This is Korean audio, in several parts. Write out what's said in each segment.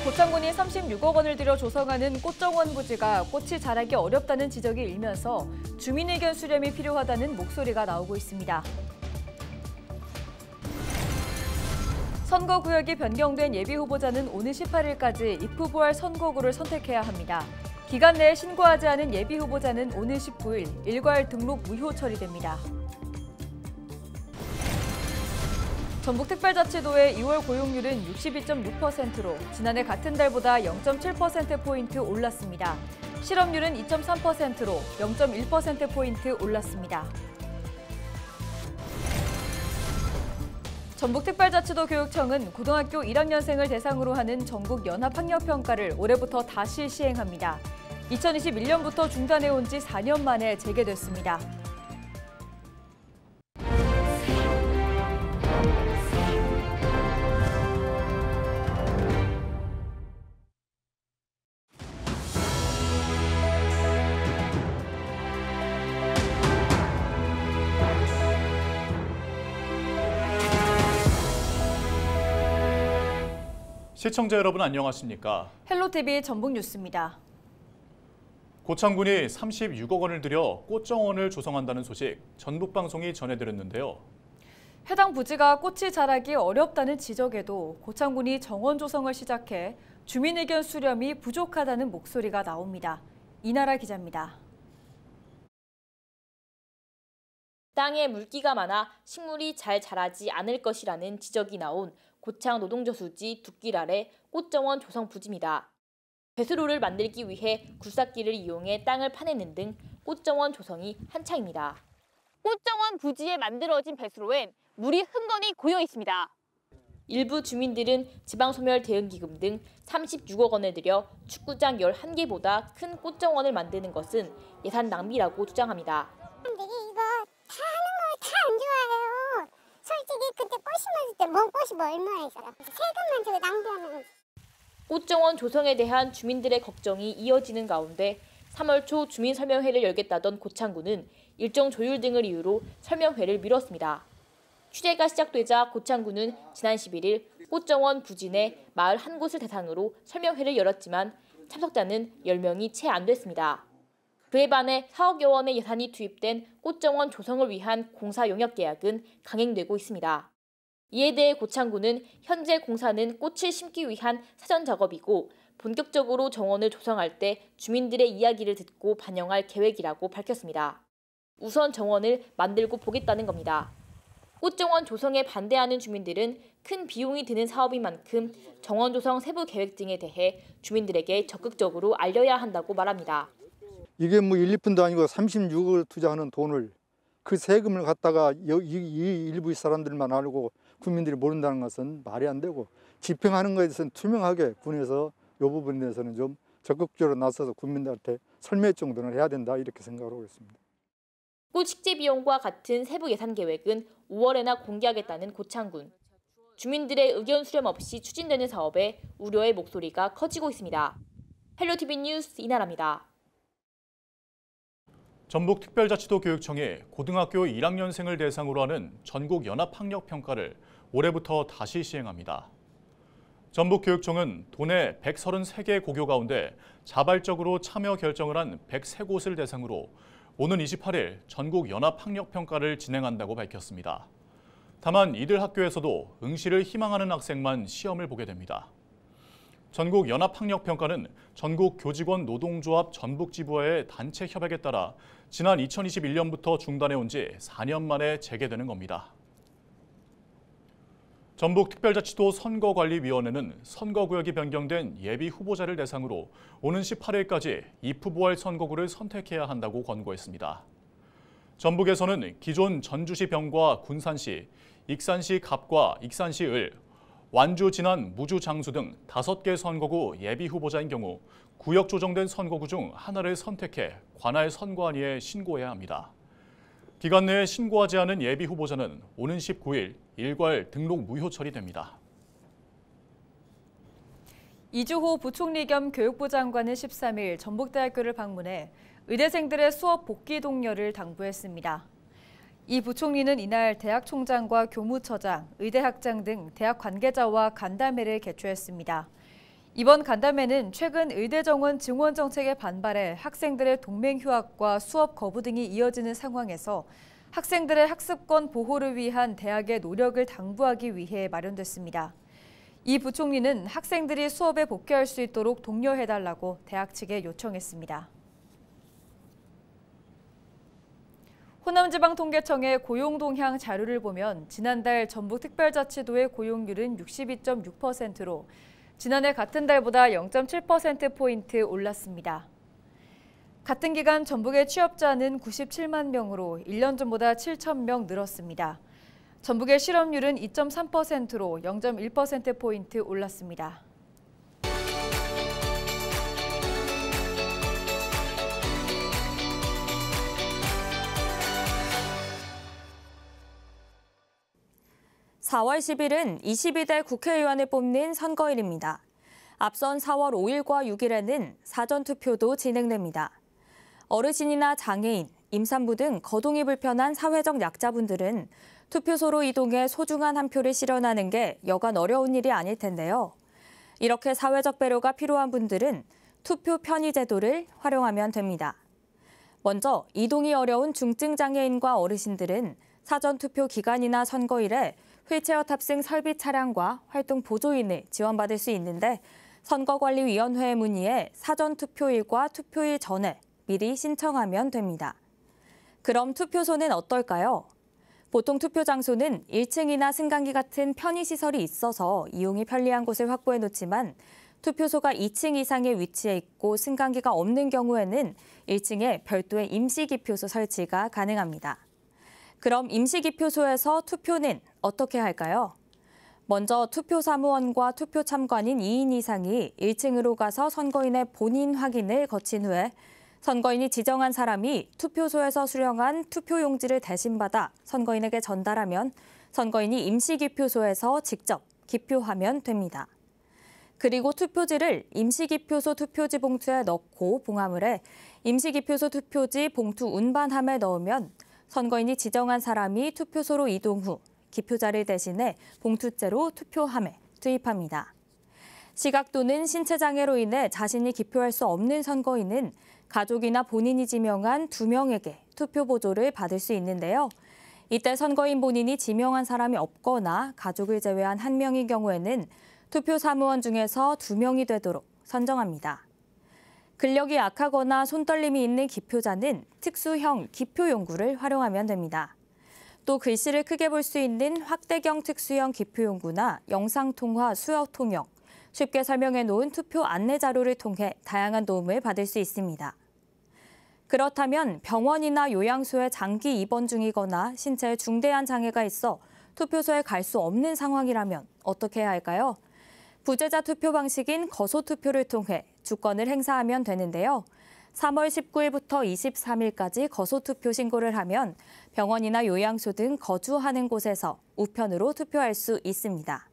고창군이 36억 원을 들여 조성하는 꽃정원 부지가 꽃이 자라기 어렵다는 지적이 일면서 주민 의견 수렴이 필요하다는 목소리가 나오고 있습니다. 선거구역이 변경된 예비후보자는 오는 18일까지 입후보할 선거구를 선택해야 합니다. 기간 내에 신고하지 않은 예비후보자는 오는 19일 일괄 등록 무효 처리됩니다. 전북특별자치도의 2월 고용률은 62.6%로 지난해 같은 달보다 0.7%포인트 올랐습니다. 실업률은 2.3%로 0.1%포인트 올랐습니다. 전북특별자치도 교육청은 고등학교 1학년생을 대상으로 하는 전국 연합학력평가를 올해부터 다시 시행합니다. 2021년부터 중단해온 지 4년 만에 재개됐습니다. 시청자 여러분 안녕하십니까? 헬로TV 전북뉴스입니다. 고창군이 36억 원을 들여 꽃정원을 조성한다는 소식 전북방송이 전해드렸는데요. 해당 부지가 꽃이 자라기 어렵다는 지적에도 고창군이 정원 조성을 시작해 주민 의견 수렴이 부족하다는 목소리가 나옵니다. 이나라 기자입니다. 땅에 물기가 많아 식물이 잘 자라지 않을 것이라는 지적이 나온 고창 노동저수지 둑길 아래 꽃정원 조성 부지입니다. 배수로를 만들기 위해 굴삭기를 이용해 땅을 파내는 등 꽃정원 조성이 한창입니다. 꽃정원 부지에 만들어진 배수로엔 물이 흥건히 고여 있습니다. 일부 주민들은 지방소멸대응기금 등 36억 원을 들여 축구장 11개보다 큰 꽃정원을 만드는 것은 예산 낭비라고 주장합니다. 사람들이 이거 다 하는 거 다 안 좋아해요. 솔직히 그때 꽃 심었을 때 먼 꽃이 뭐 얼마나 있어요. 세금만 저거 낭비하면. 꽃정원 조성에 대한 주민들의 걱정이 이어지는 가운데 3월 초 주민설명회를 열겠다던 고창군은 일정 조율 등을 이유로 설명회를 미뤘습니다. 취재가 시작되자 고창군은 지난 11일 꽃정원 부지 내 마을 한 곳을 대상으로 설명회를 열었지만 참석자는 10명이 채 안 됐습니다. 그에 반해 4억여 원의 예산이 투입된 꽃정원 조성을 위한 공사 용역 계약은 강행되고 있습니다. 이에 대해 고창군은 현재 공사는 꽃을 심기 위한 사전 작업이고 본격적으로 정원을 조성할 때 주민들의 이야기를 듣고 반영할 계획이라고 밝혔습니다. 우선 정원을 만들고 보겠다는 겁니다. 꽃정원 조성에 반대하는 주민들은 큰 비용이 드는 사업인 만큼 정원 조성 세부 계획 등에 대해 주민들에게 적극적으로 알려야 한다고 말합니다. 이게 뭐 1, 2푼도 아니고 36억을 투자하는 돈을 그 세금을 갖다가 이 일부 사람들만 알고 국민들이 모른다는 것은 말이 안 되고 집행하는 것에 대해서는 투명하게 군에서 이 부분에 대해서는 좀 적극적으로 나서서 국민들한테 설명 정도는 해야 된다 이렇게 생각하고 있습니다. 꽃 식재 비용과 같은 세부 예산 계획은 5월에나 공개하겠다는 고창군. 주민들의 의견 수렴 없이 추진되는 사업에 우려의 목소리가 커지고 있습니다. 헬로TV 뉴스 이나라입니다. 전북특별자치도 교육청이 고등학교 1학년생을 대상으로 하는 전국 연합학력평가를 올해부터 다시 시행합니다. 전북교육청은 도내 133개 고교 가운데 자발적으로 참여 결정을 한 103곳을 대상으로 오는 28일 전국 연합학력평가를 진행한다고 밝혔습니다. 다만 이들 학교에서도 응시를 희망하는 학생만 시험을 보게 됩니다. 전국 연합학력평가는 전국 교직원 노동조합 전북지부와의 단체 협약에 따라 지난 2021년부터 중단해온 지 4년 만에 재개되는 겁니다. 전북특별자치도 선거관리위원회는 선거구역이 변경된 예비 후보자를 대상으로 오는 18일까지 입후보할 선거구를 선택해야 한다고 권고했습니다. 전북에서는 기존 전주시 병과 군산시, 익산시 갑과 익산시 을, 완주 진안 무주 장수 등 5개 선거구 예비 후보자인 경우 구역 조정된 선거구 중 하나를 선택해 관할 선관위에 신고해야 합니다. 기간 내에 신고하지 않은 예비 후보자는 오는 19일 일괄 등록 무효 처리됩니다. 이주호 부총리 겸 교육부 장관은 13일 전북대학교를 방문해 의대생들의 수업 복귀 독려를 당부했습니다. 이 부총리는 이날 대학 총장과 교무처장, 의대 학장 등 대학 관계자와 간담회를 개최했습니다. 이번 간담회는 최근 의대 정원 증원 정책에 반발해 학생들의 동맹 휴학과 수업 거부 등이 이어지는 상황에서 학생들의 학습권 보호를 위한 대학의 노력을 당부하기 위해 마련됐습니다. 이 부총리는 학생들이 수업에 복귀할 수 있도록 독려해달라고 대학 측에 요청했습니다. 호남지방통계청의 고용동향 자료를 보면 지난달 전북특별자치도의 고용률은 62.6%로 지난해 같은 달보다 0.7%포인트 올랐습니다. 같은 기간 전북의 취업자는 97만 명으로 1년 전보다 7천 명 늘었습니다. 전북의 실업률은 2.3%로 0.1%포인트 올랐습니다. (4월 10일은) 22대 국회의원을 뽑는 선거일입니다. 앞선 4월 5일과 6일에는 사전투표도 진행됩니다. 어르신이나 장애인, 임산부 등 거동이 불편한 사회적 약자분들은 투표소로 이동해 소중한 한 표를 실현하는 게 여간 어려운 일이 아닐 텐데요. 이렇게 사회적 배려가 필요한 분들은 투표 편의 제도를 활용하면 됩니다. 먼저 이동이 어려운 중증장애인과 어르신들은 사전투표 기간이나 선거일에 휠체어 탑승 설비 차량과 활동 보조인을 지원받을 수 있는데 선거관리위원회에 문의해 사전투표일과 투표일 전에 미리 신청하면 됩니다. 그럼 투표소는 어떨까요? 보통 투표 장소는 1층이나 승강기 같은 편의시설이 있어서 이용이 편리한 곳을 확보해 놓지만 투표소가 2층 이상에 위치해 있고 승강기가 없는 경우에는 1층에 별도의 임시기표소 설치가 가능합니다. 그럼 임시기표소에서 투표는 어떻게 할까요? 먼저 투표사무원과 투표참관인 2인 이상이 1층으로 가서 선거인의 본인 확인을 거친 후에 선거인이 지정한 사람이 투표소에서 수령한 투표용지를 대신받아 선거인에게 전달하면 선거인이 임시기표소에서 직접 기표하면 됩니다. 그리고 투표지를 임시기표소 투표지 봉투에 넣고 봉함을 해 임시기표소 투표지 봉투 운반함에 넣으면 선거인이 지정한 사람이 투표소로 이동 후 기표자를 대신해 봉투째로 투표함에 투입합니다. 시각 또는 신체 장애로 인해 자신이 기표할 수 없는 선거인은 가족이나 본인이 지명한 2명에게 투표 보조를 받을 수 있는데요. 이때 선거인 본인이 지명한 사람이 없거나 가족을 제외한 1명인 경우에는 투표 사무원 중에서 2명이 되도록 선정합니다. 근력이 약하거나 손떨림이 있는 기표자는 특수형 기표용구를 활용하면 됩니다. 또 글씨를 크게 볼 수 있는 확대경 특수형 기표용구나 영상통화 수어 통역, 쉽게 설명해 놓은 투표 안내 자료를 통해 다양한 도움을 받을 수 있습니다. 그렇다면 병원이나 요양소에 장기 입원 중이거나 신체에 중대한 장애가 있어 투표소에 갈 수 없는 상황이라면 어떻게 해야 할까요? 부재자 투표 방식인 거소투표를 통해 주권을 행사하면 되는데요. 3월 19일부터 23일까지 거소투표 신고를 하면 병원이나 요양소 등 거주하는 곳에서 우편으로 투표할 수 있습니다.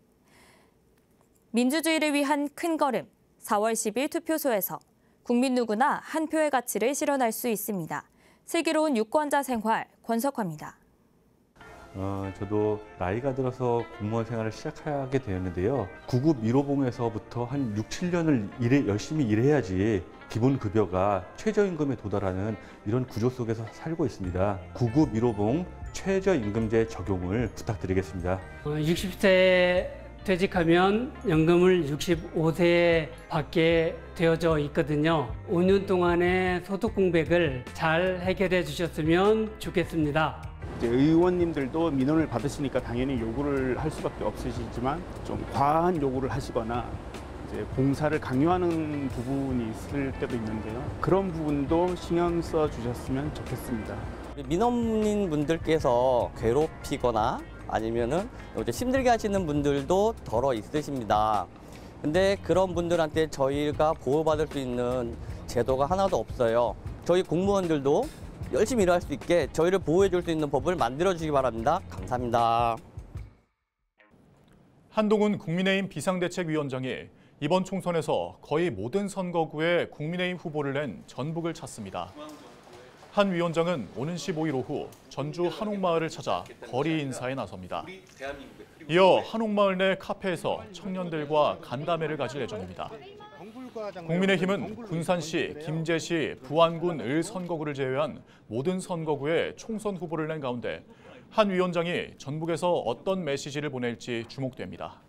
민주주의를 위한 큰 걸음, 4월 10일 투표소에서 국민 누구나 한 표의 가치를 실현할 수 있습니다. 슬기로운 유권자 생활, 권석화입니다. 저도 나이가 들어서 공무원 생활을 시작하게 되었는데요. 9급 1호봉에서부터 한 6, 7년을 열심히 일해야지 기본 급여가 최저임금에 도달하는 이런 구조 속에서 살고 있습니다. 9급 1호봉 최저임금제 적용을 부탁드리겠습니다. 60세 퇴직하면 연금을 65세에 받게 되어져 있거든요. 5년 동안의 소득 공백을 잘 해결해 주셨으면 좋겠습니다. 의원님들도 민원을 받으시니까 당연히 요구를 할 수밖에 없으시지만 좀 과한 요구를 하시거나 이제 봉사를 강요하는 부분이 있을 때도 있는데요. 그런 부분도 신경 써 주셨으면 좋겠습니다. 민원인 분들께서 괴롭히거나 아니면은 힘들게 하시는 분들도 덜어 있으십니다. 근데 그런 분들한테 저희가 보호받을 수 있는 제도가 하나도 없어요. 저희 공무원들도 열심히 일할 수 있게 저희를 보호해 줄 수 있는 법을 만들어 주시기 바랍니다. 감사합니다. 한동훈 국민의힘 비상대책위원장이 이번 총선에서 거의 모든 선거구에 국민의힘 후보를 낸 전북을 찾습니다. 한 위원장은 오는 15일 오후 전주 한옥마을을 찾아 거리 인사에 나섭니다. 이어 한옥마을 내 카페에서 청년들과 간담회를 가질 예정입니다. 국민의힘은 군산시, 김제시, 부안군 을 선거구를 제외한 모든 선거구에 총선 후보를 낸 가운데 한 위원장이 전북에서 어떤 메시지를 보낼지 주목됩니다.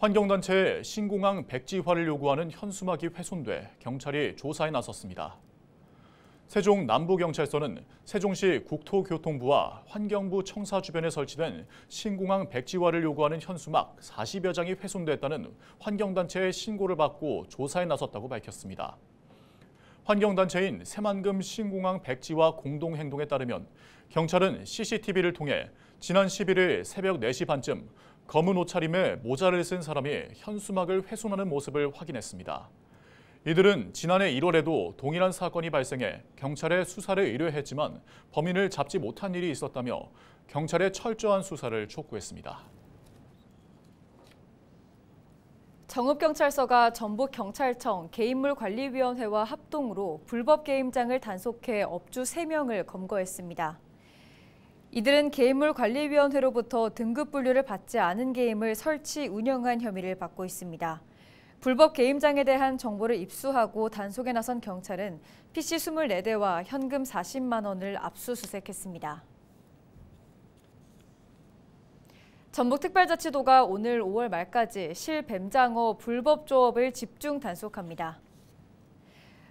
환경단체의 신공항 백지화를 요구하는 현수막이 훼손돼 경찰이 조사에 나섰습니다. 세종 남부경찰서는 세종시 국토교통부와 환경부 청사 주변에 설치된 신공항 백지화를 요구하는 현수막 40여 장이 훼손됐다는 환경단체의 신고를 받고 조사에 나섰다고 밝혔습니다. 환경단체인 새만금 신공항 백지화 공동행동에 따르면 경찰은 CCTV를 통해 지난 11일 새벽 4시 반쯤 검은 옷차림에 모자를 쓴 사람이 현수막을 훼손하는 모습을 확인했습니다. 이들은 지난해 1월에도 동일한 사건이 발생해 경찰에 수사를 의뢰했지만 범인을 잡지 못한 일이 있었다며 경찰의 철저한 수사를 촉구했습니다. 정읍경찰서가 전북경찰청 개인물관리위원회와 합동으로 불법 게임장을 단속해 업주 3명을 검거했습니다. 이들은 개인물관리위원회로부터 등급 분류를 받지 않은 게임을 설치, 운영한 혐의를 받고 있습니다. 불법 게임장에 대한 정보를 입수하고 단속에 나선 경찰은 PC 24대와 현금 40만 원을 압수수색했습니다. 전북특별자치도가 오늘 5월 말까지 실뱀장어 불법 조업을 집중 단속합니다.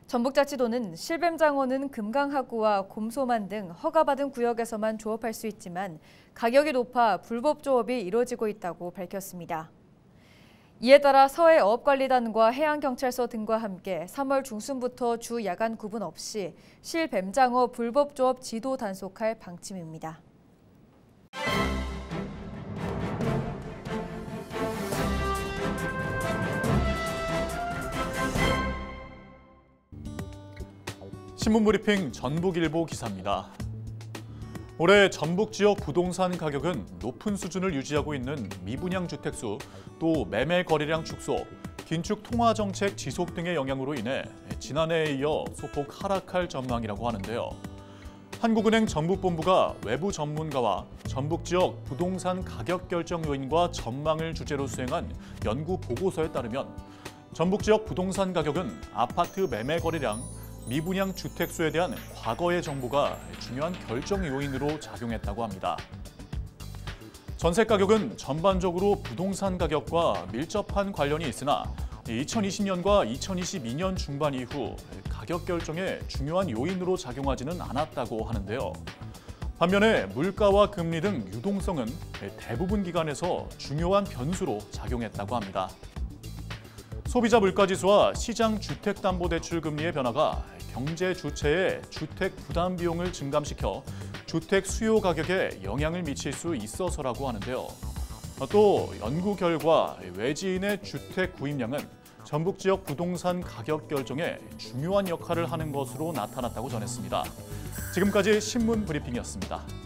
전북자치도는 실뱀장어는 금강하구와 곰소만 등 허가받은 구역에서만 조업할 수 있지만 가격이 높아 불법 조업이 이뤄지고 있다고 밝혔습니다. 이에 따라 서해어업관리단과 해양경찰서 등과 함께 3월 중순부터 주 야간 구분 없이 실뱀장어 불법 조업 지도 단속할 방침입니다. 신문브리핑 전북일보 기사입니다. 올해 전북 지역 부동산 가격은 높은 수준을 유지하고 있는 미분양 주택수, 또 매매 거래량 축소, 긴축 통화 정책 지속 등의 영향으로 인해 지난해에 이어 소폭 하락할 전망이라고 하는데요. 한국은행 전북본부가 외부 전문가와 전북 지역 부동산 가격 결정 요인과 전망을 주제로 수행한 연구 보고서에 따르면 전북 지역 부동산 가격은 아파트 매매 거래량, 미분양 주택수에 대한 과거의 정보가 중요한 결정 요인으로 작용했다고 합니다. 전세 가격은 전반적으로 부동산 가격과 밀접한 관련이 있으나 2020년과 2022년 중반 이후 가격 결정에 중요한 요인으로 작용하지는 않았다고 하는데요. 반면에 물가와 금리 등 유동성은 대부분 기간에서 중요한 변수로 작용했다고 합니다. 소비자 물가지수와 시장 주택담보대출 금리의 변화가 경제 주체의 주택 부담 비용을 증감시켜 주택 수요 가격에 영향을 미칠 수 있어서라고 하는데요. 또 연구 결과 외지인의 주택 구입량은 전북 지역 부동산 가격 결정에 중요한 역할을 하는 것으로 나타났다고 전했습니다. 지금까지 신문 브리핑이었습니다.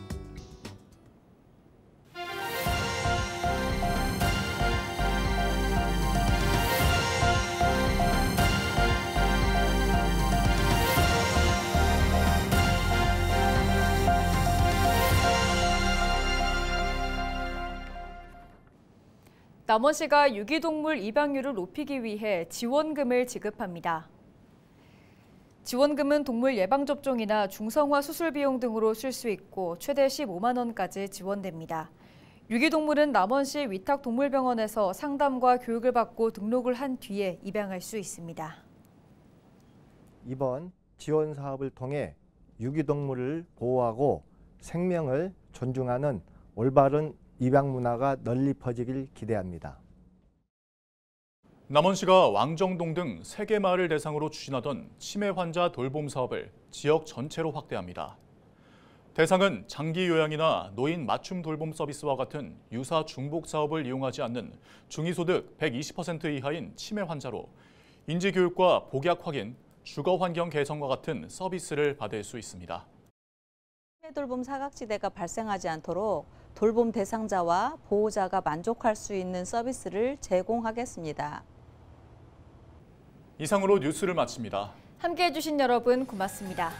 남원시가 유기동물 입양률을 높이기 위해 지원금을 지급합니다. 지원금은 동물 예방접종이나 중성화 수술 비용 등으로 쓸 수 있고 최대 15만 원까지 지원됩니다. 유기동물은 남원시 위탁동물병원에서 상담과 교육을 받고 등록을 한 뒤에 입양할 수 있습니다. 이번 지원 사업을 통해 유기동물을 보호하고 생명을 존중하는 올바른 입양 문화가 널리 퍼지길 기대합니다. 남원시가 왕정동 등 3개 마을을 대상으로 추진하던 치매 환자 돌봄 사업을 지역 전체로 확대합니다. 대상은 장기 요양이나 노인 맞춤 돌봄 서비스와 같은 유사 중복 사업을 이용하지 않는 중위소득 120% 이하인 치매 환자로 인지교육과 복약 확인, 주거 환경 개선과 같은 서비스를 받을 수 있습니다. 치매 돌봄 사각지대가 발생하지 않도록 돌봄 대상자와 보호자가 만족할 수 있는 서비스를 제공하겠습니다. 이상으로 뉴스를 마칩니다. 함께해 주신 여러분 고맙습니다.